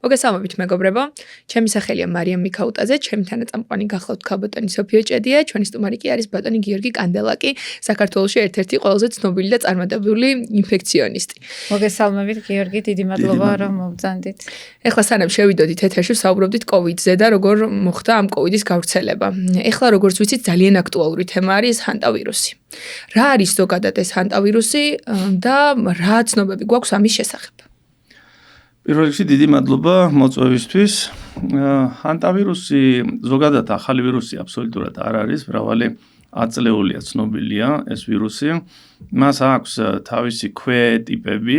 მოგესალმებით მეგობრებო, ჩემი სახელია მარიამ მიქაუტაძე, ჩემი თანაწამყვანი გახლავთ ქალბატონი სოფიო ჭედია, ჩვენი სტუმარი კი არის ბატონი გიორგი კანდელაკი, საქართველოში ერთ-ერთი ყველაზე ცნობილი და წარმატებული ინფექციონისტი. მოგესალმებით გიორგი, დიდი მადლობა რომ მოგზანდით. ეხლა სანამ შევიდოდით ეთერში, საუბრობდით COVID-ზე და როგორ მოხდა ამ COVID-ის გავრცელება. ეხლა როგორც ვიცით, ძალიან აქტუალური თემა არის ჰანტავირუსი. რა არის ზოგადად ეს ჰანტავირუსი და რა ცნობები გვაქვს ამის შესახებ? პირველ რიგში დიდი მადლობა მოწვევისთვის. ჰანტავირუსი ზოგადად ახალი ვირუსი აბსოლუტურად არ არის, მრავალი აწლეულია ცნობილია ეს ვირუსი. მას აქვს თავისი ქვეტიპები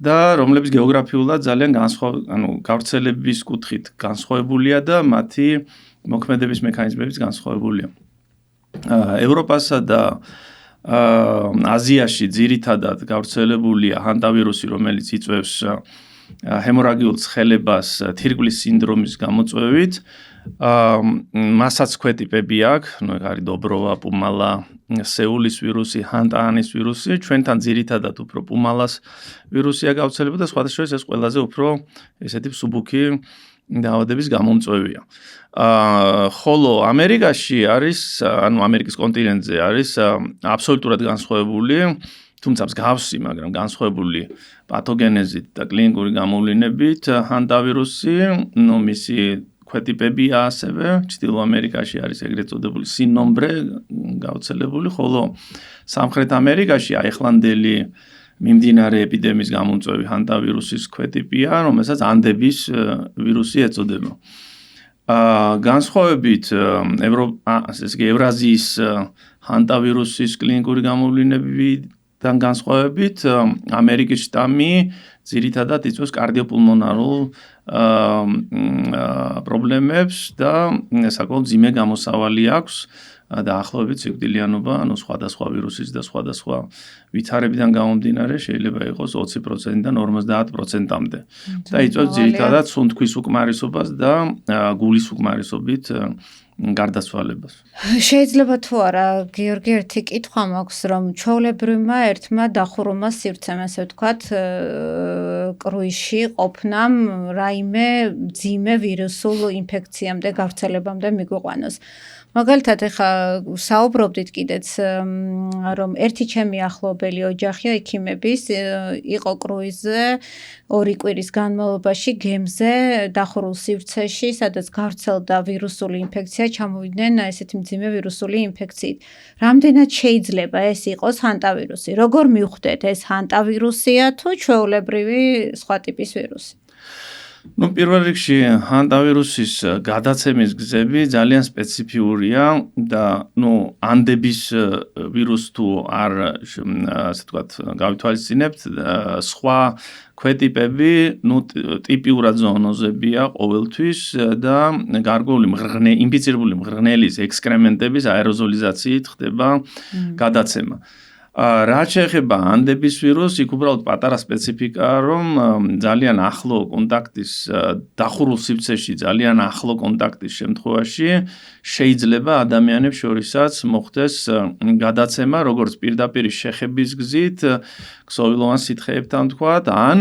და რომლებიც გეოგრაფიულად ძალიან გავრცელების კუთხით განსხვავებულია და მათი მოქმედების მექანიზმებიც განსხვავებულია. ევროპასა და აზიაში ძირითადად გავრცელებულია ჰანტავირუსი, რომელიც იწვევს ჰემორაგიულ ცხელებას თირკმლის სინდრომის გამოწვევით. მასაც ქვეტიპები აქვს, არის დობროვა, პუმალა, სეულის ვირუსი, ჰანტაანის ვირუსი. ჩვენთან ძირითადად უფრო პუმალას ვირუსია გავრცელებული და სხვათა შორის ეს ყველაზე უფრო ესეთი მსუბუქი დაავადების გამომწვევია. ხოლო ამერიკაში არის, ამერიკის კონტინენტზე არის აბსოლუტურად განსხვავებული, თუმცა მსგავსი, მაგრამ განსხვავებული პათოგენეზით და კლინიკური გამოვლენებით ჰანტავირუსი, მისი ქვეტიპებია ასევე, ჩრდილო ამერიკაში არის ეგრეთ წოდებული სინომბრე გავრცელებული, ხოლო სამხრეთ ამერიკაში ახლანდელი მიმდინარე ეპიდემიის გამომწვევი ჰანტავირუსის ქვეტიპია, რომელსაც ანდების ვირუსი ეწოდება. განსხვავებით ევრაზიის ჰანტავირუსის კლინიკური გამოვლენებიდან განსხვავებით, ამერიკის შტამი ძირითადად იწვევს კარდიოპულმონარულ პრობლემებს და საკმაოდ მძიმე გამოსავალი აქვს. დაახლოებით სიკვდილიანობა, სხვადასხვა ვირუსის და სხვადასხვა ვითარებიდან გამომდინარე შეიძლება იყოს 20%-დან 50%-მდე. და იწვევს ძირითადად სუნთქვის უკმარისობას და გულის უკმარისობით გარდაცვალებას. შეიძლება თუ არა, გიორგი, ერთი კითხვა მაქვს, რომ ჩვეულებრივმა ერთმა დახურუმა სივრცემ, ასე ვთქვათ, კრუიზში ყოფნამ რაიმე მძიმე ვირუსულ ინფექციამდე, გავრცელებამდე მიგვიყვანოს. მაგალითად, ეხა საუბრობდით კიდეც, რომ ერთი ჩემი ახლობელი ოჯახია ექიმების, იყო კრუიზზე 2 კვირის განმავლობაში გემზე დახურულ სივრცეში, სადაც გავრცელდა ვირუსული ინფექცია, ჩამოვიდნენ ესეთი მძიმე ვირუსული ინფექციით. რამდენად შეიძლება ეს იყოს ჰანტავირუსი? როგორ მივხვდეთ, ეს ჰანტავირუსია თუ ჩვეულებრივი სხვა ტიპის ვირუსი? პირველ რიგში ჰანტავირუსის გადაცემის გზები ძალიან სპეციფიურია და ანდების ვირუსს თუ არ, ასე ვთქვათ, გავითვალისწინებთ, სხვა ქვეტიპები, ტიპიურად ზოონოზებია ყოველთვის და გარკვეული ინფიცირებული მღრღნელის ექსკრემენტების აეროზოლიზაციით ხდება გადაცემა. რაც შეეხება ანდების ვირუსს, იქ უბრალოდ პატარა სპეციფიკაა, რომ ძალიან ახლო კონტაქტის დახურულ სივრცეში, ძალიან ახლო კონტაქტის შემთხვევაში შეიძლება ადამიანებს შორისაც მოხდეს გადაცემა, როგორც პირდაპირ შეხების გზით, ქსოვილოვან სითხეებთან ვთქვათ, ან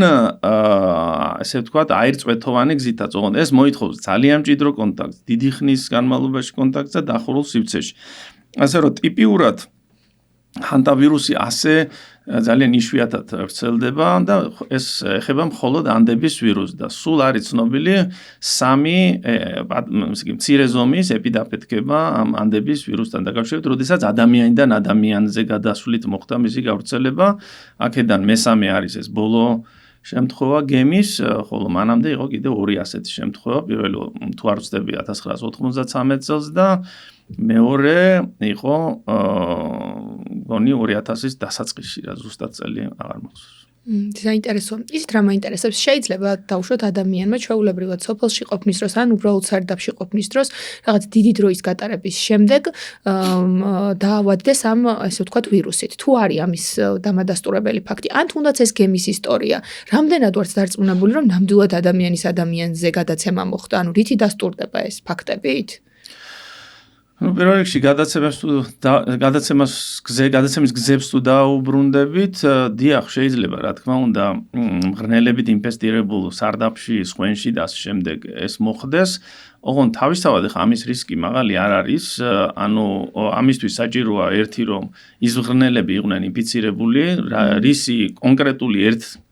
ასე ვთქვათ, აირწვეთოვანი გზითაც. ოღონდ ეს მოითხოვს ძალიან მჭიდრო კონტაქტს, დიდი ხნის განმავლობაში კონტაქტს და დახურულ სივრცეში. ასე რომ ტიპიურად ჰანტავირუსი ასე ძალიან იშვიათად ვრცელდება და ეს ეხება მხოლოდ ანდების ვირუსს და სულ არის ცნობილი 3 მცირე ზომის ეპიდაფეთქება ამ ანდების ვირუსთან დაკავშირებით, როდესაც ადამიანიდან ადამიანზე გადასვლით მოხდა მისი გავრცელება. აქედან მესამე არის ეს ბოლო შემთხვევა გემის, ხოლო მანამდე იყო კიდევ 2 ასეთი შემთხვევა. პირველი თუ არ ვცდები 1993 წელს და მეორე იყო 2000-ის დასაწყისში, რა ზუსტად წელი აღარ მახსოვს. საინტერესო. ისიც რა მაინტერესებს, შეიძლება დავუშვათ ადამიანმა ჩვეულებრივად სოფელში ყოფნის დროს, ან უბრალოდ სარდაფში ყოფნის დროს, რაღაც დიდი დროის გატარების შემდეგ დაავადდეს ამ, ასე ვთქვათ, ვირუსით. თუ არის ამის დამადასტურებელი ფაქტი, ან თუნდაც ეს გემის ისტორია, რამდენად ვართ დარწმუნებული, რომ ნამდვილად ადამიანის ადამიანზე გადაცემა მოხდა, რითი დასტურდება ეს ფაქტებით? ну პირველ რიგში გადაცემის გზებს თუ დაუბრუნდებით, დიახ, შეიძლება, რა თქმა უნდა, მღრღნელებით ინვესტირებულ სარდაფში, სხვენში და ასე შემდეგ ეს მოხდეს. ოღონდ თავისთავად ახლა ამის რისკი მაღალი არ არის, ანუ ამისთვის საჭიროა ერთი რომ ის მღრღნელები იყვნენ ინფიცირებული, რისი კონკრეტული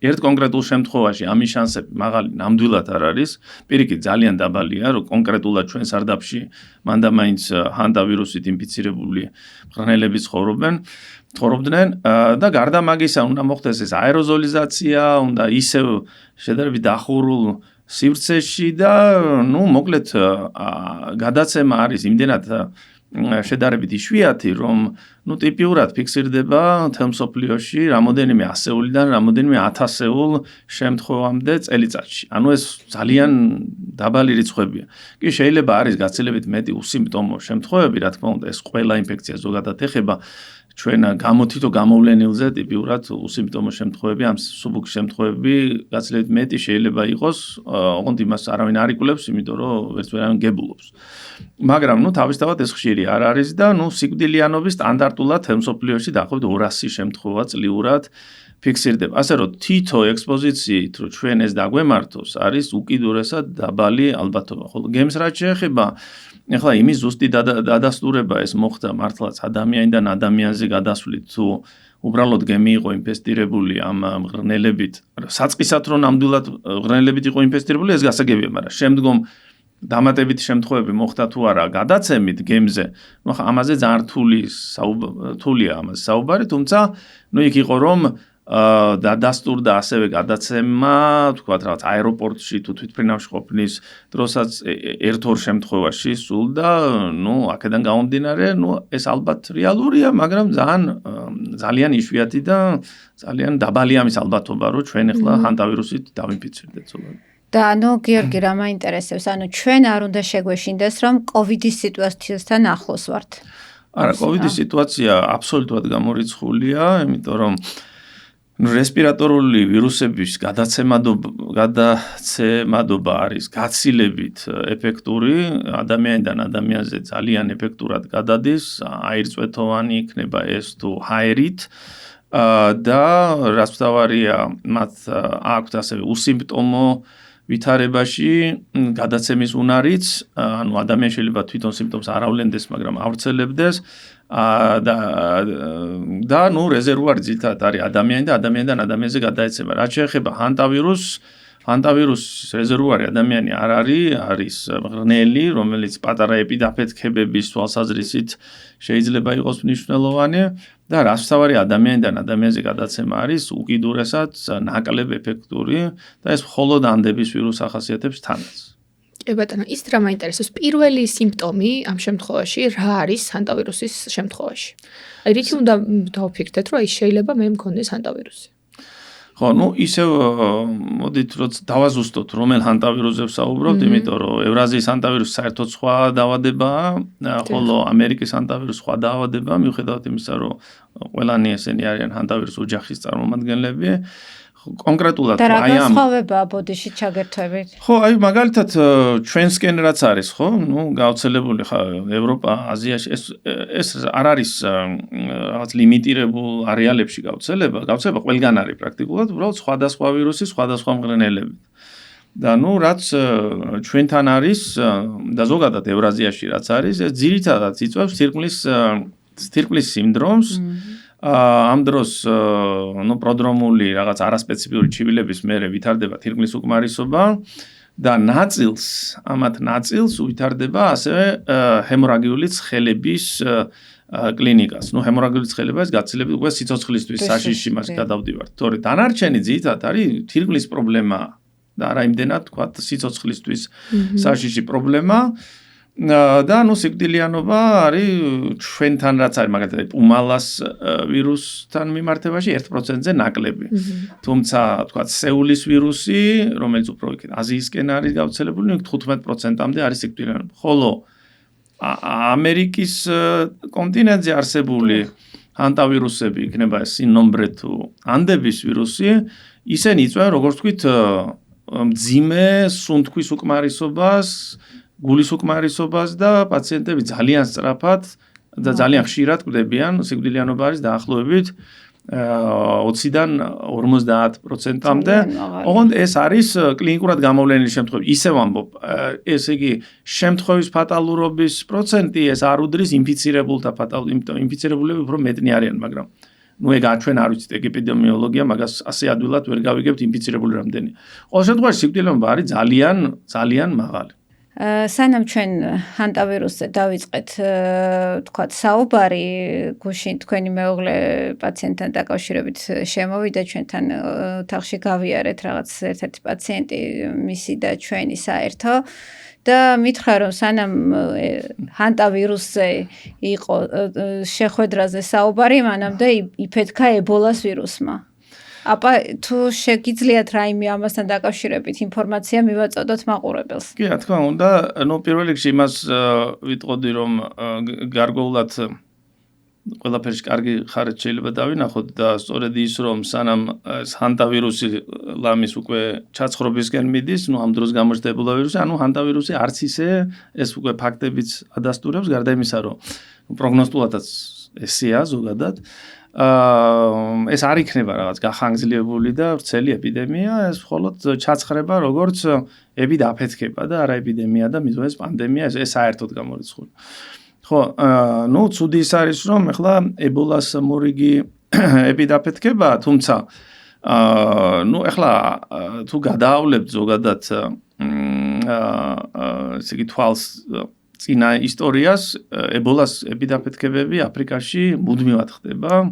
ერთ კონკრეტულ შემთხვევაში ამის შანსები მაღალი ნამდვილად არ არის. პირიქით ძალიან დაბალია, რომ კონკრეტულად ჩვენ სარდაფში მანდამაინც ჰანტავირუსით ინფიცირებული მღრღნელები ცხოვრობდნენ და გარდა მაგისა უნდა მოხდეს ეს აეროზოლიზაცია, უნდა ისევ შედარებით დახურულ სივრცეში და ნუ მოკლედ გადაცემა არის იმდენად შედარებით იშვიათი, რომ ნუ ტიპიურად ფიქსირდება მთელ მსოფლიოში რამოდენიმე ასეულიდან რამოდენიმე ათასეულ შემთხვევამდე წელიწადში. ანუ ეს ძალიან დაბალი რიცხვებია. კი შეიძლება არის გაცილებით მეტი უსიმპტომო შემთხვევები, რა თქმა უნდა, ეს ყველა ინფექცია ზოგადად ეხება ჩვენ გამოთითო გამოვლენილზე ტიპიურად უსიმპტომო შემთხვევები, ამ სუბუქ შემთხვევები გაცილებით მეტი შეიძლება იყოს, ოღონდ იმას არავინ არ იკვლევს, იმიტომ რომ ვერც ვერავინ გებულობს. მაგრამ ნუ თავისთავად ეს ხშირი არ არის და ნუ სიკვდილიანობის სტანდარტულად თემსოფლიოში დაახლოებით 200 შემთხვევა წლიურად ფიქსირდება. ასე რომ თითო ექსპოზიციით რომ ჩვენ ეს დაგვემართოს, არის უკიდურესად დაბალი ალბათობა. ხოლო გემს რაც შეეხება, ეხლა იმის ზუსტი დადასტურება ეს მოხდა მართლაც ადამიანიდან ადამიანზე გადასვლით თუ უბრალოდ გემი იყო ინფესტირებული ამ მღრღნელებით, საწყისად რომ ნამდვილად მღრღნელებით იყო ინფესტირებული, ეს გასაგებია, მაგრამ შემდგომ დამატებითი შემთხვევები მოხდა თუ არა გადაცემით გემზე, ნუ ხა ამაზე ძალიან რთულია ამაზე საუბარი, თუმცა ნუ იქ იყო რომ დასტურდა ასევე გადაცემა, თქვათ რაღაც აეროპორტში თუ თვითმფრინავში ყოფნის დროსაც ერთ-ორ შემთხვევაში სულ და ნუ აქედან გამომდინარე, ნუ ეს ალბათ რეალურია, მაგრამ ძალიან იშვიათი და ძალიან დაბალი ამის ალბათობა, რომ ჩვენ ახლა ჰანტავირუსით დავინფიცირდეთ ზოგადად. და ანუ გიორგი რა მაინტერესებს, ანუ ჩვენ არ უნდა შეგვეშინდეს, რომ კოვიდის სიტუაციასთან ახლოს ვართ. არა, კოვიდის სიტუაცია აბსოლუტურად გამორიცხულია, იმიტომ რომ რესპირატორული ვირუსების გადაცემადობა არის გაცილებით ეფექტური, ადამიანიდან ადამიანზე ძალიან ეფექტურად გადადის, აირწვეთოვანი იქნება ეს თუ ჰაერით და რაც მთავარია, მათ აქვთ ასევე უსიმპტომო ვითარებაში გადაცემის უნარიც, ანუ ადამიანი შეიძლება თვითონ სიმპტომს არ ავლენდეს, მაგრამ ავრცელებდეს და ნუ რეზერვუარი ძირითადად არის ადამიანი და ადამიანიდან ადამიანზე გადაეცემა. რაც შეეხება ჰანტავირუსის რეზერვუარი ადამიანი არ არის მღრღნელი, რომელიც პატარა ეპიდაფეთქებების თვალსაზრისით შეიძლება იყოს მნიშვნელოვანი და რაც მთავარია ადამიანიდან ადამიანზე გადაცემა არის უკიდურესად ნაკლებ ეფექტური და ეს მხოლოდ ანდების ვირუსს ახასიათებს თანაც. ბატონო, ის რა მაინტერესებს, პირველი სიმპტომი ამ შემთხვევაში რა არის ჰანტავირუსის შემთხვევაში? აი რითი უნდა დავფიქრდეთ, რომ აი შეიძლება მე მქონდეს ჰანტავირუსი? ხო, ნუ ისევ მოდით რომ დავაზუსტოთ რომელ ჰანტავირუსზე ვსაუბრობთ, იმიტომ რომ ევრაზიის ჰანტავირუსი საერთოდ სხვა დაავადებაა, ხოლო ამერიკის ჰანტავირუსი სხვა დაავადებაა, მიუხედავად იმისა, რომ ყველანი ესენი არიან ჰანტავირუს ოჯახის წარმომადგენლები. კონკრეტულად და რა განსხვავებაა ბოდიში ჩაგერთვებით? ხო, აი მაგალითად ჩვენსკენ რაც არის, ხო? ნუ გავრცელებული ხა ევროპა, აზიაში ეს არ არის რაღაც ლიმიტირებულ არეალებში გავრცელება ყველგან არის პრაქტიკულად, უბრალოდ სხვადასხვა ვირუსი, სხვადასხვა მღრღნელებით. და ნუ რაც ჩვენთან არის და ზოგადად ევრაზიაში რაც არის, ეს ძირითადად იწვევს სთირკმლის სინდრომს. ამ დროს ნუ პროდრომული რაღაც არასპეციფიური ჩივილების მერე ვითარდება თირკმლის უკმარისობა და ამათ ნაწილს ვითარდება ასევე ჰემორაგიული ცხელების კლინიკას. ნუ ჰემორაგიული ცხელება ეს გაცილებით უკვე სიცოცხლისთვის საშიში მას გადავდივართ. თორე დანარჩენი ძირითადად არის თირკმლის პრობლემა და არა იმდენად თქვა სიცოცხლისთვის საშიში პრობლემა. და ნუ სიკვდილიანობა არის ჩვენთან რაც არის მაგალითად პუმალას ვირუსთან მიმართებაში 1%-ზე ნაკლები. თუმცა თქვა სეულის ვირუსი, რომელიც უფრო იქ აზიისკენ არის გავრცელებული, 15%-მდე არის სიკვდილიანობა. ხოლო ამერიკის კონტინენტზე არსებული ჰანტავირუსები, იქნება სინომბრე თუ ანდების ვირუსი, ისინი იწვევენ როგორც თქვით მძიმე სუნთქვის უკმარისობას გულის უკმარისობას და პაციენტები ძალიან სწრაფად და ძალიან ხშირად კვდებიან სიკვდილიანობა არის დაახლოებით 20-დან 50%-მდე. ოღონდ ეს არის კლინიკურად გამოვლენილი შემთხვევები. ისე ვამბობ, ესე იგი შემთხვევის ფატალურობის პროცენტი ეს არ უდრის ინფიცირებულთა იმიტომ ინფიცირებულები უფრო მეტნი არიან, მაგრამ ეგ ჩვენ არ ვიცით ეგ ეპიდემიოლოგია, მაგას ასე ადვილად ვერ გავიგებთ ინფიცირებული რამდენი. ყოველ შემთხვევაში სიკვდილიანობა არის ძალიან ძალიან მაღალი. სანამ ჩვენ ჰანტავირუსზე დავიწყეთ თქვათ საუბარი, გუშინ თქვენი მეუღლე პაციენტთან დაკავშირებით შემოვიდა ჩვენთან ოთახში გავიარეთ რაღაც ერთ-ერთი პაციენტი მისი და ჩვენი საერთო და მითხრა რომ სანამ ჰანტავირუსზე იყო შეხვედრაზე საუბარი, მანამდე იფეთქა ებოლას ვირუსმა. აბა თუ შეგიძლიათ რაიმე ამასთან დაკავშირებით ინფორმაცია მივაწოდოთ მაყურებელს. კი, რა თქმა უნდა, პირველ რიგში იმას ვიტყოდი, რომ გარკვეულად ყველაფერში კარგი ხარეთ შეიძლება დავინახოთ და სწორედ ის, რომ სანამ ჰანტავირუსი ლამის უკვე ჩაცხრობისკენ მიდის, ამ დროს გამოჩნდა ებოლა ვირუსი, ჰანტავირუსი არც ისე ეს უკვე ფაქტებიც ადასტურებს, გარდა იმისა, რომ პროგნოსტულადაც ესეა ზოგადად. ეს არ იქნება რაღაც გახანგრძლივებული და ვრცელი ეპიდემია, ეს მხოლოდ ჩაცხრება, როგორც ეპიდაფეთქება და არა ეპიდემია და მიდღეს პანდემია, ეს საერთოდ გამორიცხული. ხო, ცუდი ის არის, რომ ეხლა ებოლას მორიგი ეპიდაფეთქება, თუმცა ეხლა თუ გადაავლებთ ზოგადად ესე იგი თვალს წინა ისტორიას, ებოლას ეპიდაფეთქებები აფრიკაში მუდმივად ხდება,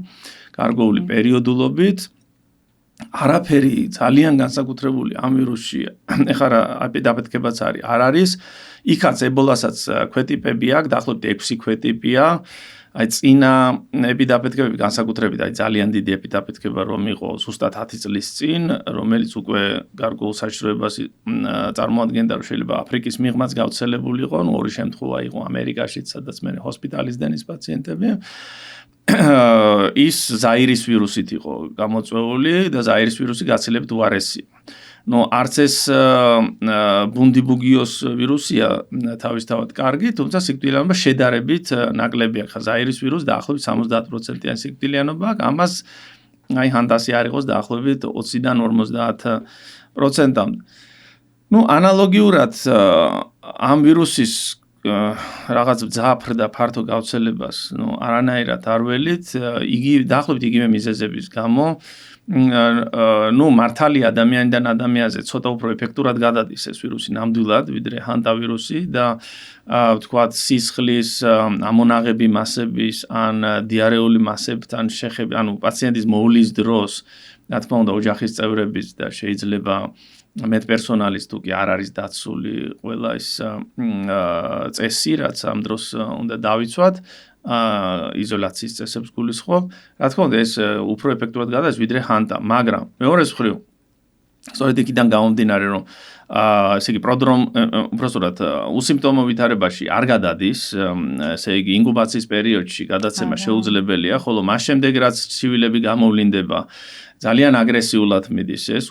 გარკვეული პერიოდულობით. არაფერი ძალიან განსაკუთრებული ამ ვირუსში, ეხლა ეპიდაფეთქებაც არ არის. იქაც ებოლასაც ქვეტიპები აქვს, დაახლოებით 6 ქვეტიპია. აი წინა ეპიდაფეთქებები განსაკუთრებით, აი ძალიან დიდი ეპიდაფეთქება რომ იყო ზუსტად 10 წლის წინ, რომელიც უკვე გარკვეულ საშიშროებას წარმოადგენდა, რომ შეიძლება აფრიკის მიღმაც გავრცელებული იყო, ორი შემთხვევა იყო ამერიკაშიც, სადაც მე ჰოსპიტალიზდენის პაციენტები. ის ზაირის ვირუსით იყო გამოწვეული და ზაირის ვირუსი გაცილებით უარესი. არც ეს ბუნდიბუგიოს ვირუსია თავისთავად კარგი, თუმცა სიკვდილიანობა შედარებით ნაკლებია. ხა ზაირის ვირუსი დაახლოებით 70%-იანი სიკვდილიანობა აქვს, ამას აი ჰანდასი არ იყოს დაახლოებით 20-დან 50%-მდე. ანალოგიურად ამ ვირუსის რაღაც მძაფრ და ფართო გავრცელებას, არანაირად არ ველით, იგი დაახლოებით იგივე მიზეზების გამო მართალია ადამიანიდან ადამიანზე ცოტა უფრო ეფექტურად გადადის ეს ვირუსი ნამდვილად, ვიდრე ჰანტავირუსი და ვთქვათ სისხლის ამონაღები მასების ან დიარეული მასებთან შეხები, პაციენტის მოვლის დროს, რა თქმა უნდა, ოჯახის წევრების და შეიძლება მედპერსონალის თუ კი არ არის დაცული ყველა ის წესი, რაც ამ დროს უნდა დავიცვათ, იზოლაციის წესებს გულისხმობ. რა თქმა უნდა, ეს უფრო ეფექტურად გადადის ვიდრე ჰანტა, მაგრამ მეორე მხრივ, სწორედ იქიდან გამომდინარე, რომ ესე იგი უბრალოდ უსიმპტომო ვითარებაში არ გადადის, ესე იგი ინკუბაციის პერიოდში გადაცემა შეუძლებელია, ხოლო მას შემდეგ რაც ცივილები გამოვლინდება, ძალიან აგრესიულად მიდის ეს,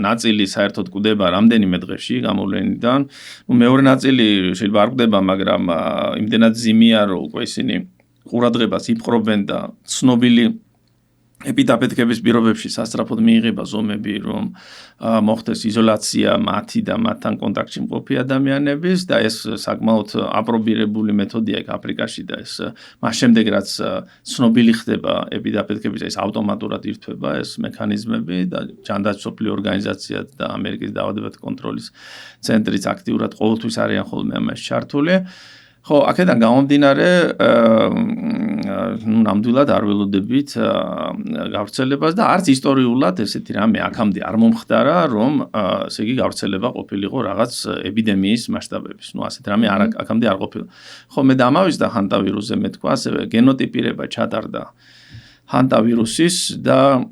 ნაწილი საერთოდ კვდება რამდენიმე დღეში გამოვლენიდან. მეორე ნაწილი შეიძლება არ კვდება, მაგრამ იმდენად ძიმია, რომ უკვე ისინი ყურადღებას იპყრობენ და ცნობილი ეპიდაფეთქების პირობებში სასწრაფოდ მიიღება ზომები, რომ მოხდეს იზოლაცია მათი და მათთან კონტაქტში მყოფი ადამიანების და ეს საკმაოდ აპრობირებული მეთოდია იქ აფრიკაში და ეს მას შემდეგ რაც ცნობილი ხდება ეპიდაფეთქების ეს ავტომატურად ირთვება ეს მექანიზმები და ჯანდაცვის მსოფლიო ორგანიზაცია და ამერიკის დაავადებათა კონტროლის ცენტრიც აქტიურად ყოველთვის არიან ხოლმე ამაში ჩართული. ხო, აქედან გამომდინარე, ნამდვილად არ ველოდებით გავრცელებას და არც ისტორიულად ესეთი რამე აქამდე არ მომხდარა, რომ ესე იგი გავრცელება ყოფილიყო რაღაც ეპიდემიის მასშტაბების. ასეთ რამე აქამდე არ ყოფილა. ხო, მე დამავიწყდა ჰანტავირუსზე, მე თქვა, ასევე გენოტიპირება ჩატარდა ჰანტავირუსის და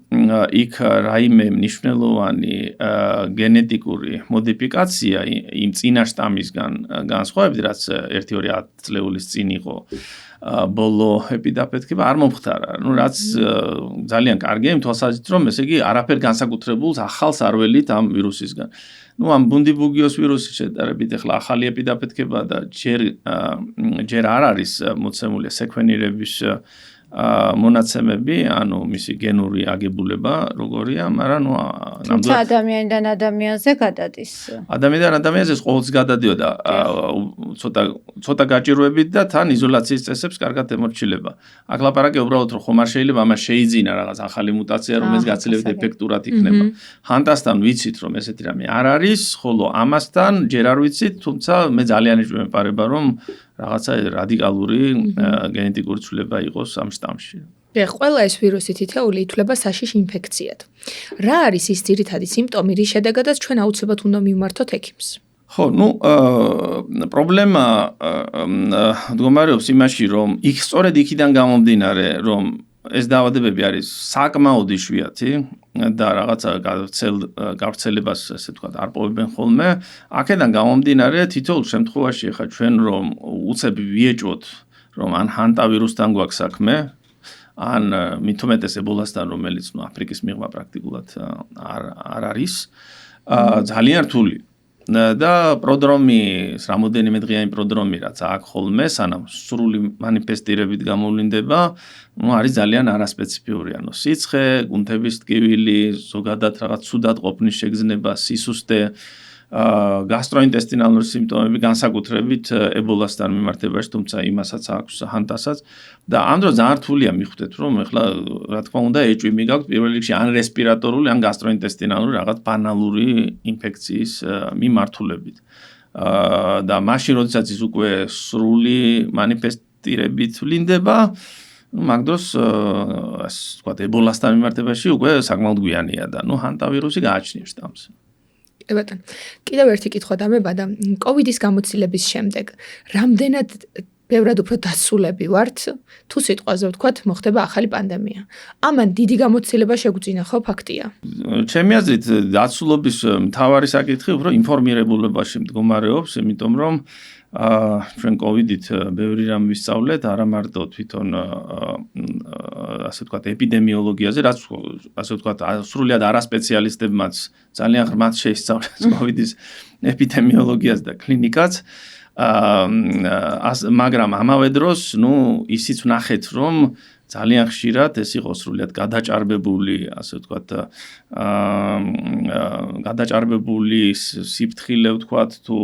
იქ რაიმე მნიშვნელოვანი გენეტიკური მოდიფიკაცია იმ წინა შტამისგან განსხვავებით, რაც 1-2 ათწლეულის წინ იყო ბოლო ეპიდაფეთქება არ მომხდარა. რაც ძალიან კარგია იმ თვალსაზრისით, რომ ესე იგი არაფერ განსაკუთრებულს ახალს არ ველით ამ ვირუსისგან. ამ ბუნდიბუგიოს ვირუსის შედარებით ახლა ახალი ეპიდაფეთქება და ჯერ არ არის მოცემული სეკვენირების მონაცემები, ანუ მისი გენური აგებულება როგორია, მაგრამ თუმცა ადამიანიდან ადამიანზე გადადის. ადამიანიდან ადამიანზე ყოველთვის გადადიოდა ცოტა გაჭირვებით და თან იზოლაციის წესებს კარგად ემორჩილება. აქ ლაპარაკი უბრალოდ რომ ხომ არ შეიძლება ამას შეიძინა რაღაც ახალი მუტაცია, რომელიც გაცილებით ეფექტურად იქნება. ჰანტასთან ვიცით რომ ესეთი რამე არ არის, ხოლო ამასთან ჯერ არ ვიცით, თუმცა მე ძალიან ვიმეპარება რომ რაღაცა რადიკალური გენეტიკური ცვლილება იყოს ამ შტამში. ყველა ეს ვირუსი თითეული ითვლება საშიშ ინფექციად. რა არის ის ძირითადი სიმპტომი, რის შედეგადაც ჩვენ აუცილებლად უნდა მივმართოთ ექიმს? ხო, პრობლემა მდგომარეობს იმაში, რომ სწორედ იქიდან გამომდინარე, რომ ეს დაავადებები არის საკმაოდ იშვიათი და რაღაცა გავრცელებას ესე ვთქვათ არ პოვებენ ხოლმე, აქედან გამომდინარე თითოეულ შემთხვევაში ხა ჩვენ რომ უცებ ვიეჭვოთ, რომ ან ჰანტავირუსთან გვაქვს საქმე, ან მით უმეტეს ებოლასთან, რომელიც აფრიკის მიღმა პრაქტიკულად არ არის, ძალიან რთული. და პროდრომის რამოდენიმე დღიანი პროდრომი რაც აქ ხოლმე სანამ სრული მანიფესტირებით გამოვლინდება, არის ძალიან არასპეციფიური, ანუ სიცხე, გუნთების ტკივილი, ზოგადად რაღაც ცუდად ყოფნის შეგრძნება, სისუსტე, გასტროინტესტინალური სიმპტომები განსაკუთრებით ებოლასთან მიმართებაში, თუმცა იმასაც აქვს ჰანტასაც და ამ დროს ძალიან რთულია მიხვდეთ, რომ ეხლა რა თქმა უნდა ეჭვი მიგაქვთ პირველ რიგში ან რესპირატორული, ან გასტროინტესტინალური რაღაც ბანალური ინფექციის მიმართულებით. და მაშინ როდესაც ის უკვე სრული მანიფესტირებით ვლინდება, მაგ დროს ასე ვთქვათ ებოლასთან მიმართებაში უკვე საკმაოდ გვიანია და ჰანტავირუსი გააჩნია შტამს. ბატონო, კიდევ ერთი კითხვა დამებადა. კოვიდის გამოცდილების შემდეგ რამდენად ბევრად უფრო დასულები ვართ, თუ სიტყვაზე ვთქვათ, მოხდება ახალი პანდემია. ამან დიდი გამოცდილება შეგვძინა, ხო, ფაქტია? ჩემი აზრით, დასულობის მთავარი საკითხი უფრო ინფორმირებულებაში მდგომარეობს, იმიტომ რომ ჩვენ კოვიდით ბევრი რამ ვისწავლეთ, არა მარტო თვითონ ასე ვთქვათ ეპიდემიოლოგიაზე, რაც ასე ვთქვათ სრულად არასპეციალისტებმაც ძალიან ღრმად შეისწავლეს კოვიდის ეპიდემიოლოგიას და კლინიკაც. მაგრამ ამავე დროს, ისიც ვნახეთ, რომ ძალიან ხშირად ეს იყო სრულად გადაჭარბებული, ასე ვთქვათ, გადაჭარბებული სიფრთხილე ვთქვათ, თუ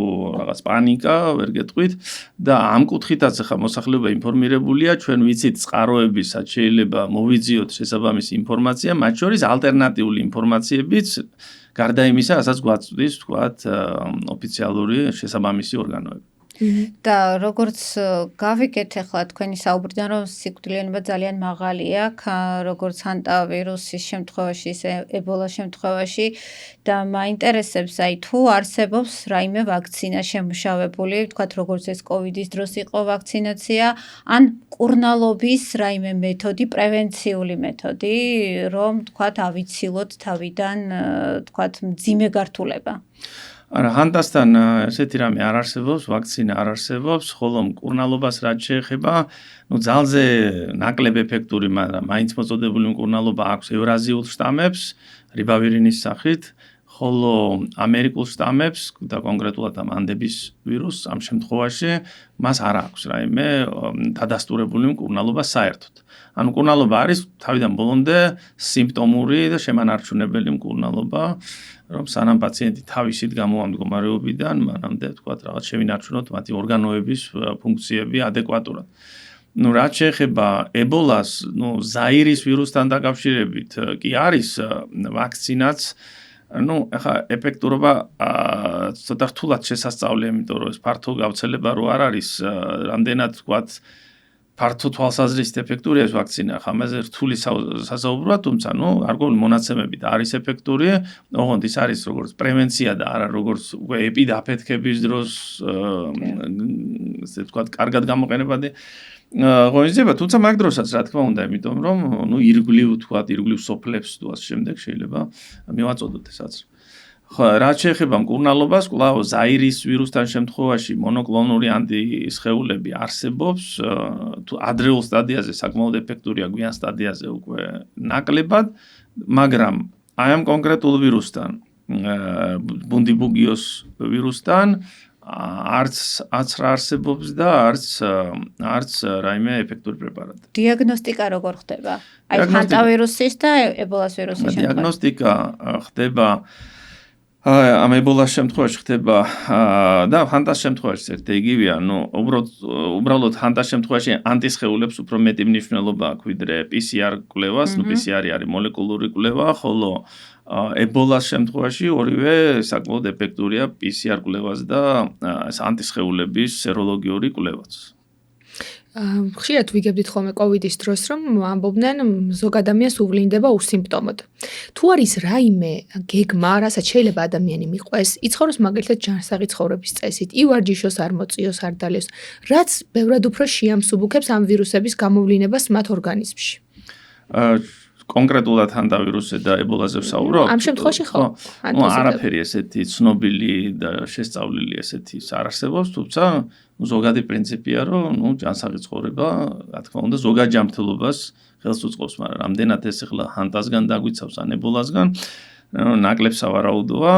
რაღაც პანიკა, ვერ გეტყვით და ამ კუთხითაც ახლა მოსახლეობა ინფორმირებულია, ჩვენ ვიცით წყაროებისაც შეიძლება მოვიძიოთ შესაბამისი ინფორმაცია, მათ შორის ალტერნატიული ინფორმაციებიც გარდა იმისა, რასაც გვაწვდის, ვთქვათ, ოფიციალური შესაბამისი ორგანოები. და როგორც გავიგეთ ახლა თქვენი საუბრიდან, რომ სიკვდილიანობა ძალიან მაღალია, როგორც ჰანტავირუსის შემთხვევაში, ისე ებოლას შემთხვევაში და მაინტერესებს, თუ არსებობს რაიმე ვაქცინა შემუშავებული, ვთქვათ, როგორც ეს კოვიდის დროს იყო ვაქცინაცია, ან მკურნალობის რაიმე მეთოდი, პრევენციული მეთოდი, რომ ვთქვათ, ავიცილოთ თავიდან, ვთქვათ, მძიმე გართულება. არა, ჰანტასთან ესეთი რამე არ არსებობს, ვაქცინა არ არსებობს, ხოლო მკურნალობას რაც შეეხება, ძალზე ნაკლებ ეფექტური, მაგრამ მაინც მოწოდებული მკურნალობა აქვს ევრაზიულ შტამებს, რიბავირინის სახით, ხოლო ამერიკულ შტამებს და კონკრეტულად ამ ანდების ვირუსს ამ შემთხვევაში მას არ აქვს რაიმე დადასტურებული მკურნალობა საერთოდ. ანუ მკურნალობა არის თავიდან ბოლომდე სიმპტომური და შემანარჩუნებელი მკურნალობა, რომ სანამ პაციენტი თავისით გამოვა მდგომარეობიდან, მანამდე თქვათ რაღაც შევინარჩუნოთ მათი ორგანოების ფუნქციები ადეკვატურად. რაც შეეხება ებოლას, ზაირის ვირუსთან დაკავშირებით კი არის ვაქცინაც, ახლა ეფექტურობა ცოტა რთულად შესასწავლია, იმიტომ რომ ეს ფართო გავრცელება რო არ არის, რამდენად თქვათ ფართო თვალსაზრისით ეფექტურია ეს ვაქცინა, ამაზე რთული სასაუბროა, თუმცა გარკვეული მონაცემებით არის ეფექტური, ოღონდ ის არის როგორც პრევენცია და არა როგორც უკვე ეპიდაფეთქების დროს ესე ვთქვათ, კარგად გამოყენებადი ღონისძიება, თუმცა მაგ დროსაც რა თქმა უნდა, იმიტომ რომ ირგვლივ ვთქვათ, ირგვლივ სოფლებს თუ ასე შემდეგ შეიძლება მივაწოდოთ ესაც. ხო, რაც შეეხება მკურნალობას, კვლავ ზაირის ვირუსთან შემთხვევაში მონოკლონური ანტისხეულები არსებობს, თუ ადრეულ სტადიაზე საკმაოდ ეფექტურია, გვიან სტადიაზე უკვე ნაკლებად, მაგრამ აი ამ კონკრეტულ ვირუსთან, ბუნდიბუგიოს ვირუსთან არც რა არსებობს და არც რაიმე ეფექტური პრეპარატი. დიაგნოსტიკა როგორ ხდება? აი ჰანტავირუსის და ებოლას ვირუსის შემთხვევაში. დიაგნოსტიკა ხდება ამ ებოლას შემთხვევაში ხდება და ჰანტას შემთხვევაში ერთ იგივეა, უბრალოდ ჰანტას შემთხვევაში ანტისხეულებს უფრო მეტი მნიშვნელობა აქვს ვიდრე PCR კვლევას, PCR არის მოლეკულური კვლევა, ხოლო ებოლას შემთხვევაში ორივე საკმაოდ ეფექტურია PCR კვლევას და ანტისხეულების სეროლოგიური კვლევაც. ხშირად ვიგებდით ხოლმე კოვიდის დროს, რომ ამბობდნენ ზოგ ადამიანს უვლინდება უსიმპტომოდ. თუ არის რაიმე გეგმა, რასაც შეიძლება ადამიანი მიყვეს, იცხოვროს მაგალითად ჯანსაღი ცხოვრების წესით, ივარჯიშოს, არ მოწიოს, არ დალიოს, რაც ბევრად უფრო შეამსუბუქებს ამ ვირუსების გამოვლინებას მათ ორგანიზმში. კონკრეტულად ჰანტავირუსზე და ებოლაზე ვსაუბრობ. ამ შემთხვევაში ხო? არაფერი ესეთი ცნობილი და შესწავლილი ესეთი არ არსებობს, თუმცა ზოგადი პრინციპია, რომ ჯანსაღი ცხოვრება, რა თქმა უნდა, ზოგად ჯანმრთელობას ხელს უწყობს, მაგრამ რამდენად ეს ახლა ჰანტასგან დაგვიცავს ან ებოლასგან, ნაკლებს ავარაუდოა,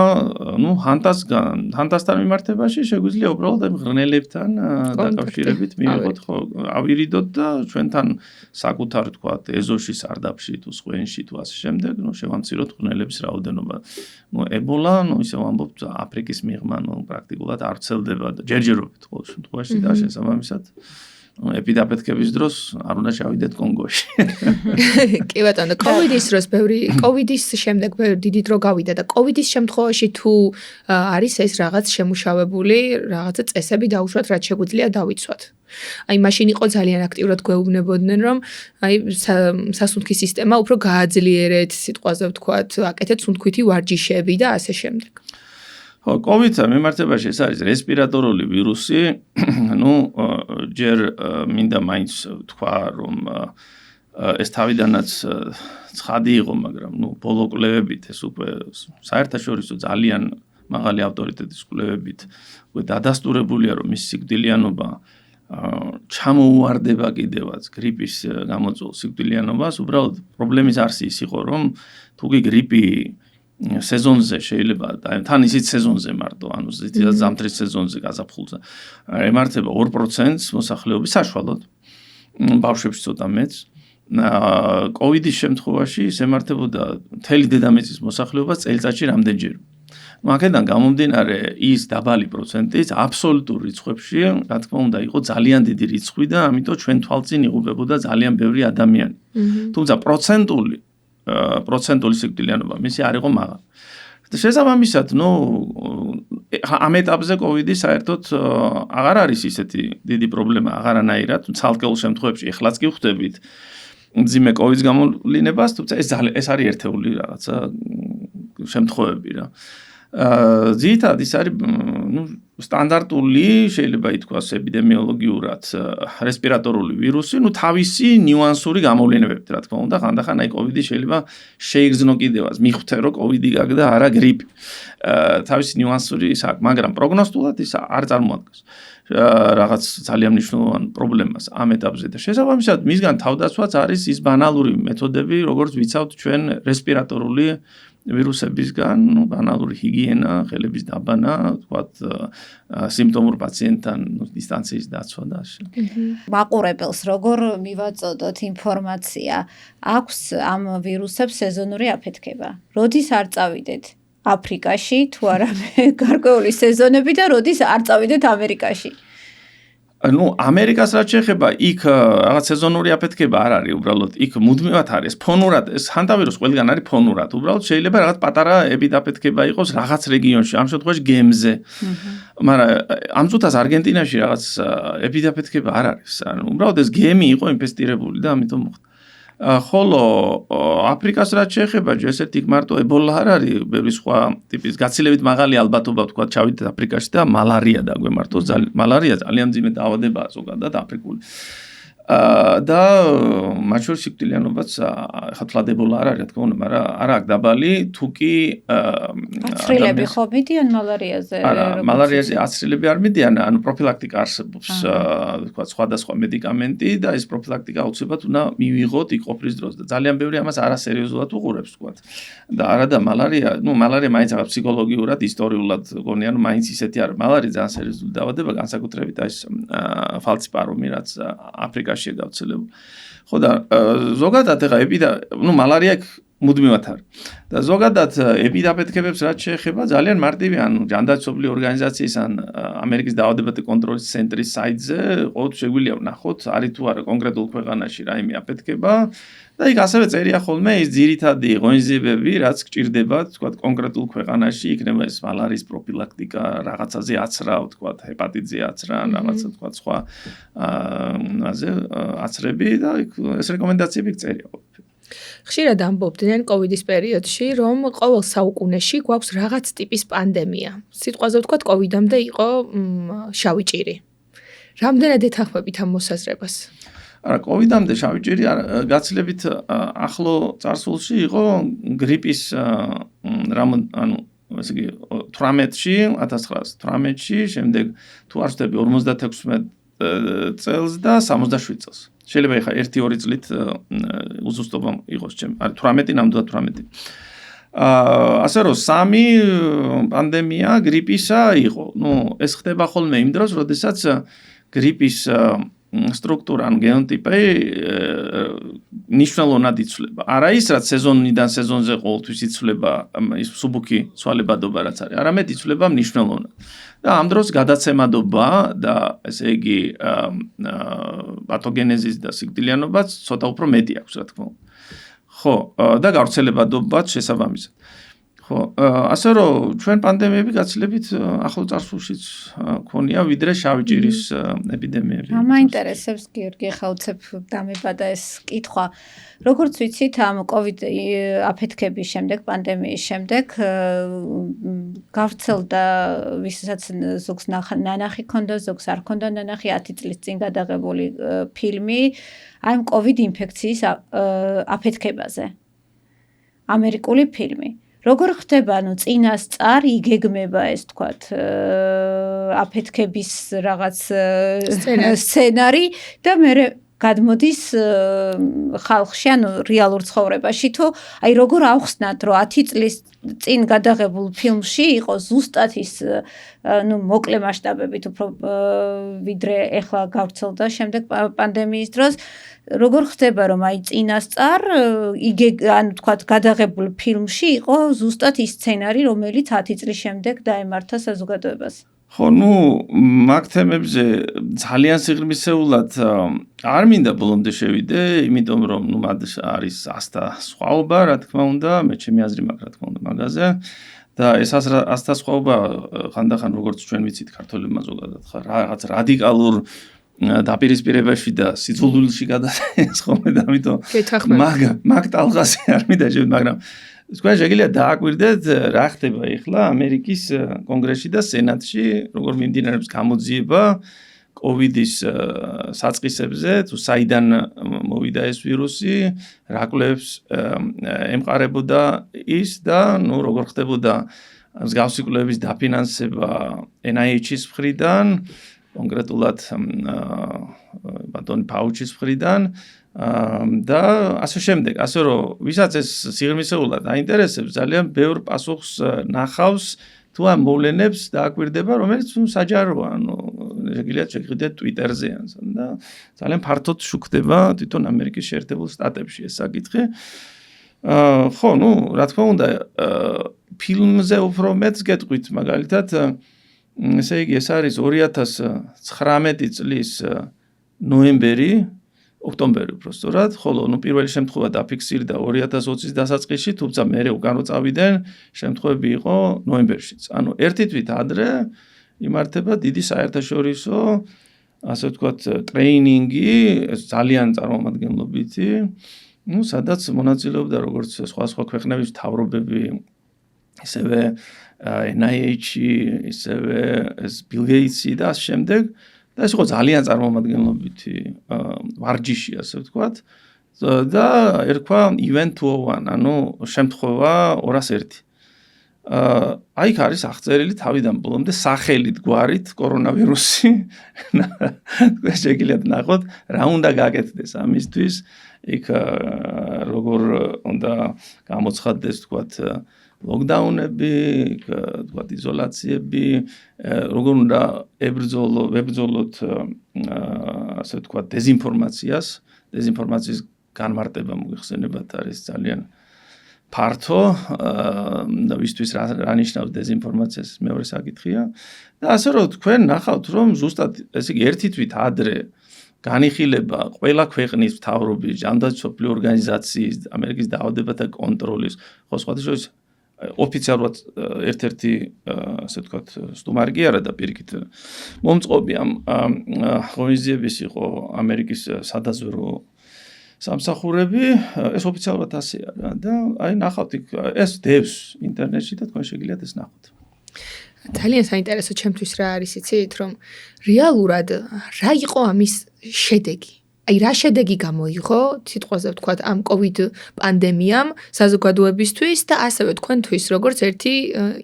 ჰანტასთან მიმართებაში შეგვიძლია უბრალოდ ამ ღრნელებთან დაკავშირებით მივიღოთ, ხო, ავირიდოთ და ჩვენთან საკუთარ თქვათ ეზოში, სარდაფში თუ სხვენში თუ ასე შემდეგ, შევამციროთ ღრნელების რაოდენობა. ებოლა, ისე ვამბობთ, აფრიკის მიღმა, პრაქტიკულად არ ვრცელდება და ჯერჯერობით ყოველ შემთხვევაში და შესაბამისად ეპიდაფეთქების დროს არ უნდა შევიდეთ კონგოში. კი ბატონო, კოვიდის შემდეგ დიდი დრო გავიდა და კოვიდის შემთხვევაში თუ არის ეს რაღაც შემუშავებული, რაღაცა წესები დაუშვათ, რაც შეგვიძლია დავიცვათ. აი მაშინ იყო ძალიან აქტიურად გვეუბნებოდნენ, რომ აი სასუნთქი სისტემა უფრო გააძლიერეთ, სიტყვაზე ვთქვათ, აკეთეთ სუნთქვითი ვარჯიშები და ასე შემდეგ. კოვიდთან მიმართებაში ეს არის რესპირატორული ვირუსი, ჯერ მინდა მაინც თქვა, რომ ეს თავიდანაც ცხადი იყო, მაგრამ ბოლო კვლევებით ეს უკვე საერთაშორისო ძალიან მაღალი ავტორიტეტის კვლევებით უკვე დადასტურებულია, რომ მის სიკვდილიანობა ჩამოუვარდება კიდევაც გრიპის გამოწვეულ სიკვდილიანობას, უბრალოდ პრობლემის არსი ის იყო, რომ თუ კი გრიპი სეზონზე შეიძლება თან ისიც სეზონზე მარტო, ანუ ზამთრის სეზონზე გაზაფხულზე ემართება 2% მოსახლეობის საშუალოდ, ბავშვებში ცოტა მეც. კოვიდის შემთხვევაში ის ემართებოდა მთელი დედამიწის მოსახლეობას წელიწადში რამდენჯერ. აქედან გამომდინარე ის დაბალი პროცენტიც აბსოლუტურ რიცხვებში, რა თქმა უნდა, იყო ძალიან დიდი რიცხვი და ამიტომ ჩვენ თვალწინ იღუპებოდა ძალიან ბევრი ადამიანი. თუმცა პროცენტული სიკვდილიანობა მისი არ იყო მაღალი. შესაბამისად, ამ ეტაპზე კოვიდი საერთოდ აღარ არის ისეთი დიდი პრობლემა, აღარანაირად, ცალკეულ შემთხვევებში ეხლაც კი ვხვდებით მძიმე კოვიდის გამოვლინებას, თუმცა ეს არის ერთეული რაღაცა შემთხვევები რა. ძირითადად ის არის სტანდარტული, შეიძლება ითქვას ეპიდემიოლოგიურად რესპირატორული ვირუსი, თავისი ნიუანსური გამოვლინებებით, რა თქმა უნდა, ხანდახან აი კოვიდი შეიძლება შეიგრძნო კიდევაც, მიხვდე რომ კოვიდი გაგდა, არა გრიპი. თავისი ნიუანსური ის აქვს, მაგრამ პროგნოსტულად ის არ წარმოადგენს რაღაც ძალიან მნიშვნელოვან პრობლემას ამ ეტაპზე და შესაბამისად მისგან თავდაცვაც არის ის ბანალური მეთოდები, როგორც ვიცავთ ჩვენ რესპირატორული ვირუსებისგან, ბანალური ჰიგიენა, ხელების დაბანა, თქვათ, სიმპტომურ პაციენტთან დისტანციის დაცვა და ასე. მაყურებელს როგორ მივაწოდოთ ინფორმაცია, აქვს ამ ვირუსებს სეზონური აფეთქება. როდის არ წავიდეთ აფრიკაში, თუ არა გარკვეული სეზონები და როდის არ წავიდეთ ამერიკაში? ამერიკას რაც შეეხება, იქ რაღაც სეზონური აფეთქება არ არის, უბრალოდ იქ მუდმივად არის ფონურად, ეს ჰანტავირუსი ყველგან არის ფონურად, უბრალოდ შეიძლება რაღაც პატარა ეპიდაფეთქება იყოს რაღაც რეგიონში, ამ შემთხვევაში გემზე. მაგრამ ამ წუთას არგენტინაში რაღაც ეპიდაფეთქება არ არის. უბრალოდ ეს გემი იყო ინფესტირებული და ამიტომ მოხდა. ხოლო აფრიკას რაც შეეხება, ჯერ იქ მარტო ებოლა არ არის, ბევრი სხვა ტიპის გაცილებით მაღალი ალბათობა თქვა ჩავიდეთ აფრიკაში და მალარია დაგვემართოს, მალარია ძალიან მძიმე დაავადებაა ზოგადად აფრიკული. და მათ შორის სიკვდილიანობაც ხათლად ებოლა არ არის, რა თქმა უნდა, მაგრამ არა აქ დაბალი, თუ კი აცრილები ხო მიდიან მალარიაზე? არა, მალარიაზე აცრილები არ მიდიან, ანუ პროფილაქტიკა არსებობს, თქვა სხვადასხვა მედიკამენტი და ეს პროფილაქტიკა აუცილებლად უნდა მივიღოთ იქ ყოფნის დროს და ძალიან ბევრი ამას არასერიოზულად უყურებს, თქვა. და არა და მალარია, მალარია მაინც რაღაც ფსიქოლოგიურად, ისტორიულად გონი, ანუ მაინც ისეთი არა, მალარია ძალიან სერიოზული დაავადება, განსაკუთრებით ეს ფალციპარომი, რაც აფრიკაში გავრცელებული. ხო და ზოგადად ეხა მალარია მუდმივად არის. და ზოგადად ეპიდაფეთქებებს რაც შეეხება ძალიან მარტივი, ანუ ჯანდაცვობრივი ორგანიზაციის ან ამერიკის დაავადებათა კონტროლის ცენტრის საიტზე ყოველთვის შეგვიძლია ვნახოთ, არის თუ არა კონკრეტულ ქვეყანაში რაიმე აფეთქება და იქ ასევე წერია ხოლმე ის ძირითადი ღონისძიებები, რაც გჭირდება, თქვა კონკრეტულ ქვეყანაში, იქნება ეს მალარიის პროფილაქტიკა, რაღაცაზე აცრა, თქვა ჰეპატიტზე აცრა, რაღაცა თქვა სხვა აცრები და ეს რეკომენდაციები წერია. ხშირად ამბობდნენ კოვიდის პერიოდში, რომ ყოველ საუკუნეში გვაქვს რაღაც ტიპის პანდემია. სიტყვაზე ვთქვათ, კოვიდამდე იყო შავი ჭირი. რამდენად ეთანხმებით ამ მოსაზრებას? არა, კოვიდამდე შავი ჭირი გაცილებით ახლო წარსულში იყო გრიპის ანუ ესე იგი 18-ში, 1918-ში, შემდეგ თუ არ ვცდები 56 წელს და 67 წელს. შეიძლება ეხა 1-2 წლით უზუსტობა იყოს ჩემ. არის 18, ნამდვილად 18. ასე რომ 3 პანდემია გრიპისა იყო. ეს ხდება ხოლმე იმ დროს, როდესაც გრიპის სტრუქტურა, ან გენოტიპი ნიშნულოვნად იცვლება. არა ის, რაც სეზონიდან სეზონზე ყოველთვის იცვლება, ის მსუბუქი ცვალებადობა რაც არის, არამედ იცვლება მნიშვნელოვნად. და ამ დროს გადაცემადობა და ესე იგი პათოგენეზის და სიკვდილიანობაც ცოტა უფრო მეტი აქვს, რა თქმა უნდა. ხო, და გავრცელებადობაც შესაბამისად. ხო, ასე რომ ჩვენ პანდემიები გაცილებით ახლო წარსულშიც ქონია, ვიდრე შავი ჭირის ეპიდემიები. მაინტერესებს გიორგი, ხა უცებ დამებადა ეს კითხვა. როგორც ვიცით, ამ კოვიდ აფეთქების შემდეგ, პანდემიის შემდეგ გავრცელდა ვისაც ზოგს ნანახი ქონდა, ზოგს არ ქონდა ნანახი 10 წლის წინ გადაღებული ფილმი ამ კოვიდ ინფექციის აფეთქებაზე. ამერიკული ფილმი. როგორ ხდება, წინასწარ იგეგმება ეს თქვათ აფეთქების რაღაც სცენარი და მე გადმოდის ხალხში, რეალურ ცხოვრებაში, თუ აი როგორ ავხსნათ, რომ 10 წლის წინ გადაღებულ ფილმში იყო ზუსტად ის მოკლე მასშტაბებით უფრო ვიდრე ეხლა გავრცელდა შემდეგ პანდემიის დროს. როგორ ხდება, რომ აი წინასწარ თქვათ გადაღებულ ფილმში იყო ზუსტად ის სცენარი, რომელიც 10 წლის შემდეგ დაემართა საზოგადოებას? ხო, მაგ თემებზე ძალიან სიღრმისეულად არ მინდა ბოლომდე შევიდე, იმიტომ რომ მად არის ასთა სხვაობა, რა თქმა უნდა, მე ჩემი აზრი მაქვს, რა თქმა უნდა, მაგაზე. და ეს ასთა სხვაობა ხანდახან როგორც ჩვენ ვიცით, ქართველებმა ზოგადად რაღაც რადიკალურ დაპირისპირებაში და სიძულვილში გადადის ხოლმე და ამიტომ მაგ ტალღაზე არ მინდა შევიდე, მაგრამ თქვენ შეგიძლიათ დააკვირდეთ რა ხდება ახლა ამერიკის კონგრესში და სენატში, როგორ მიმდინარეობს გამოძიება კოვიდის საწყისებზე, თუ საიდან მოვიდა ეს ვირუსი, რა კვლევებს ემყარებოდა ის და როგორ ხდებოდა მსგავსი კვლევების დაფინანსება NIH-ის მხრიდან, კონკრეტულად ბატონი ფაუჩის მხრიდან და ასე შემდეგ. ასე რომ ვისაც ეს სიღრმისეულად აინტერესებს, ძალიან ბევრ პასუხს ნახავს თუ ამ მოვლენებს დააკვირდება, რომელიც საჯაროა, შეგიძლიათ შეგხვიდეთ Twitter-ზე და ძალიან ფართოდ შუქდება თვითონ ამერიკის შეერთებულ შტატებში ეს საკითხი. ხო, რა თქმა უნდა, ფილმზე უფრო მეტს გეტყვით, მაგალითად, ესე იგი, ეს არის 2019 წლის ნოემბერი, ოქტომბერი უბრალოდ, ხოლო პირველი შემთხვევა დაფიქსირდა 2020-ის დასაწყისში, თუმცა მერე უკანო წავიდნენ, შემთხვევები იყო ნოემბერშიც. ანუ ერთი თვით ადრე იმართება დიდი საერთაშორისო, ასე ვთქვათ, ტრეინინგი, ძალიან წარმომადგენლობითი ну, სადაც მონაწილეობდა როგორც სხვა ქვეყნების მთავრობები, ისევე NIH-ი, ისევე ეს Bill Gates-ი და ამ შემდეგ და ეს იყო ძალიან წარმომადგენლობითი ვარჯიში, ასე ვთქვათ. და ერქვა event 201, ანუ შემთხვევა 201. აი იქ არის აღწერილი თავიდან ბოლომდე სახელით გვარით კორონავირუსი. შეგიძლიათ ნახოთ, რა უნდა გაკეთდეს ამისთვის. იქ როგორ უნდა გამოცხადდეს, ვთქვათ, ლოკდაუნები, ვთქვათ, იზოლაციები, როგორ უნდა ებრძოლოთ, ასე ვთქვათ, დეზინფორმაციის განმარტება მოიხსენებათ არის ძალიან ფართო და ვისთვის რა ნიშნავს დეზინფორმაციას მეორე საკითხია და ასე რომ თქვენ ნახავთ რომ ზუსტად ესე იგი ერთი თვით ადრე განიხილება ყველა ქვეყნის მთავრობის ჯანდაცვის ორგანიზაციის ამერიკის დაავადებათა კონტროლის ხო სხვადასხვა ოფიციალურად ერთ-ერთი ასე ვთქვათ სტუმარი კი არა და პირიქით მომწყობი ამ ღონისძიების იყო ამერიკის სადაზვერვო სამსახურები ეს ოფიციალურად ასეა რა და აი ნახავთ იქ ეს დევს ინტერნეტში და თქვენ შეგიძლიათ ეს ნახოთ. ძალიან საინტერესო ჩემთვის რა არის იცით რომ რეალურად რა იყო ამის შედეგი? აი რა შედეგი გამოიღო სიტყვაზე ვთქვათ ამ COVID პანდემიამ საზოგადოებისთვის და ასევე თქვენთვის როგორც ერთი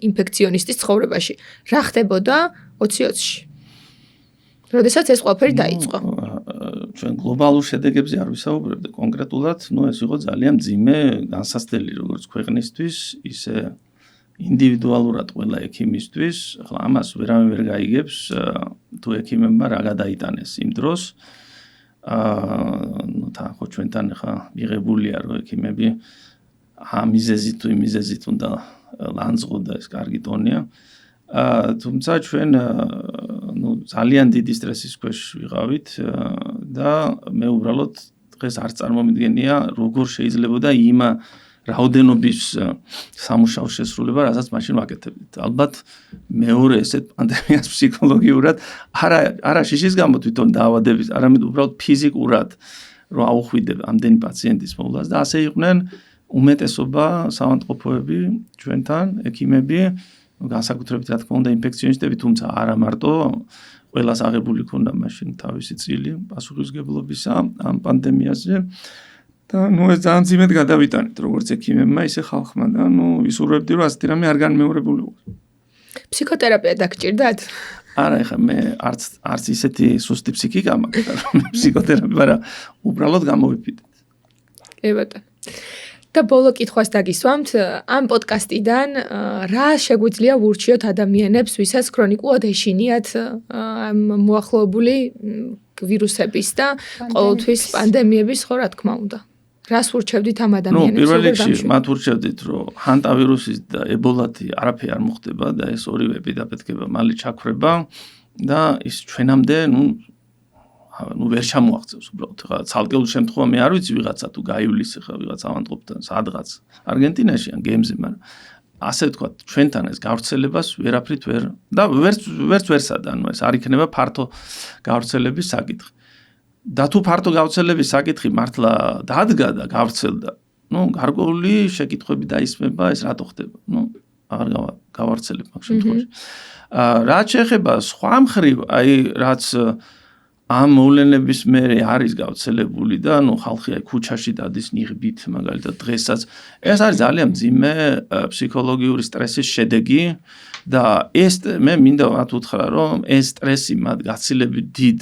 ინფექციონისტის ცხოვრებაში. რა ხდებოდა 2020-ში? როდესაც ეს ყველაფერი დაიწყო. ჩვენ გლობალურ შედეგებზე არ ვისაუბრებთ კონკრეტულად, ეს იყო ძალიან მძიმე განსაცდელი როგორც ქვეყნისთვის, ისე ინდივიდუალურად ყველა ექიმისთვის. ახლა ამას ვერავინ ვერ გაიგებს, თუ ექიმებმა რა გადაიტანეს იმ დროს. თან ხო ჩვენთან ახლა მიღებულია რომ ექიმები ამ მიზეზით თუ იმ მიზეზით უნდა ლანძღო და ეს კარგი ტონია. თუმცა ჩვენ ძალიან დიდი სტრესის ქვეშ ვიყავით და მე უბრალოდ დღეს არ წარმომიდგენია როგორ შეიძლებოდა იმ რაოდენობის სამუშაოს შესრულება, რასაც მაშინ ვაკეთებდით. ალბათ მეორე ესეთ პანდემიას ფსიქოლოგიურად არა შიშის გამო თვითონ დაავადების, არამედ უბრალოდ ფიზიკურად რომ აუხვიდებ ამდენი პაციენტის მოვლას და ასე იყვნენ უმეტესობა საავადმყოფოები ჩვენთან, ექიმები განსაკუთრებით რა თქმა უნდა ინფექციონისტები, თუმცა არა მარტო ყველას აღებული ქონდა მაშინ თავისი წილი პასუხისმგებლობისა ამ პანდემიაზე და ეს ძალიან ძიმედ გადავიტანეთ როგორც ექიმებმა, ისე ხალხმა და ვისურვებდი რომ ასეთი რამე არ განმეორებულიყო. ფსიქოთერაპია დაგჭირდათ? არა, ეხლა მე არც ისეთი სუსტი ფსიქიკა მაქვს, რომ ფსიქოთერაპია, მაგრამ უბრალოდ გამოვიფიდეთ. კი ბატონო. და ბოლო კითხვას დაგისვამთ, ამ პოდკასტიდან რა შეგვიძლია ვურჩიოთ ადამიანებს, ვისაც ქრონიკულად ეშინიათ ამ მოახლოებული ვირუსების და ყოველთვის პანდემიების ხო რა თქმა უნდა. რას ვურჩევდით ამ ადამიანებს? პირველ რიგში მათ ვურჩევდით, რომ ჰანტავირუსის და ებოლათი არაფერი არ მოხდება და ეს ორივე ეპიდემიები მალე ჩაქრება და ის ჩვენამდე ვერ ჩამოაღწევს უბრალოდ. ხა ცალკეული შემთხვევა მე არ ვიცი ვიღაცა თუ გაივლის ხა ვიღაც ავადმყოფთან სადღაც არგენტინაში ან გემზე, მაგრამ ასე ვთქვათ, ჩვენთან ეს გავრცელებას ვერაფრით ვერ და ვერც ვერსად, ანუ ეს არ იქნება ფართო გავრცელების საკითხი. და თუ ფართო გავრცელების საკითხი მართლა დადგა და გავრცელდა, გარკვეული შეკითხვები დაისმება, ეს რატო ხდება? აღარ გავარცელებ მაგ შემთხვევაში. რაც შეეხება სხვა მხრივ, აი რაც ამ მოვლენების მერე არის გავრცელებული და ხალხი აი ქუჩაში დადის ნიღბით მაგალითად დღესაც ეს არის ძალიან მძიმე ფსიქოლოგიური სტრესის შედეგი და ეს მე მინდა მათ უთხრა რომ ეს სტრესი მათ გაცილებით დიდ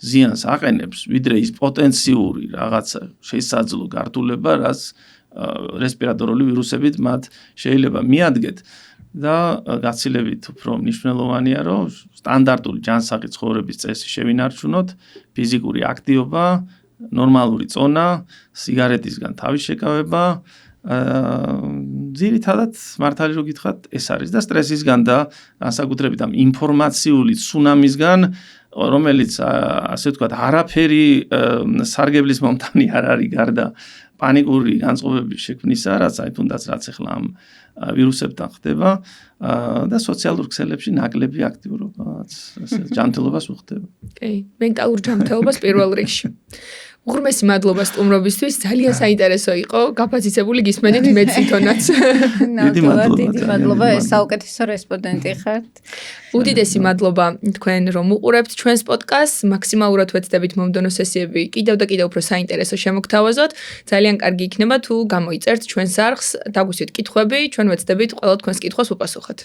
ზიანს აყენებს ვიდრე ის პოტენციური რაღაცა შესაძლო გართულება რაც რესპირატორული ვირუსებით მათ შეიძლება მიადგეთ და გაცილებით უფრო მნიშვნელოვანია რომ სტანდარტული ჯანსაღი ცხოვრების წესი შევინარჩუნოთ, ფიზიკური აქტივობა, ნორმალური წონა, სიგარეტისგან თავის შეკავება, ძირითადად მართალი რო გითხრათ, ეს არის და სტრესისგან და განსაკუთრებით ამ ინფორმაციული ცუნამისგან, რომელიც ასე ვთქვათ, არაფერი სარგებლის მომტანი არ არის გარდა პანიკური განწყობების შექმნისა, რაც აი თუნდაც რაც ახლა ამ ვირუსებთან ხდება და სოციალურ ქსელებში ნაკლები აქტიურობაც, ასე ჯანმრთელობას უხდება. კი, მენტალურ ჯანმრთელობას პირველ რიგში. უღრმესი მადლობა სტუმრობისთვის, ძალიან საინტერესო იყო, გაფასისებული გისმენით მეც თვითონაც. დიდი მადლობა, ეს საუკეთესო რესპონდენტი ხართ. უდიდესი მადლობა თქვენ რომ უყურებთ ჩვენს პოდკასტს, მაქსიმალურად ვეცდებით მომდევნო სესიები კიდევ და კიდევ უფრო საინტერესო შემოგთავაზოთ. ძალიან კარგი იქნება თუ გამოიწერთ ჩვენს არხს, დაგვისვით კითხვები, ჩვენ ვეცდებით ყველა თქვენს კითხვას უპასუხოთ.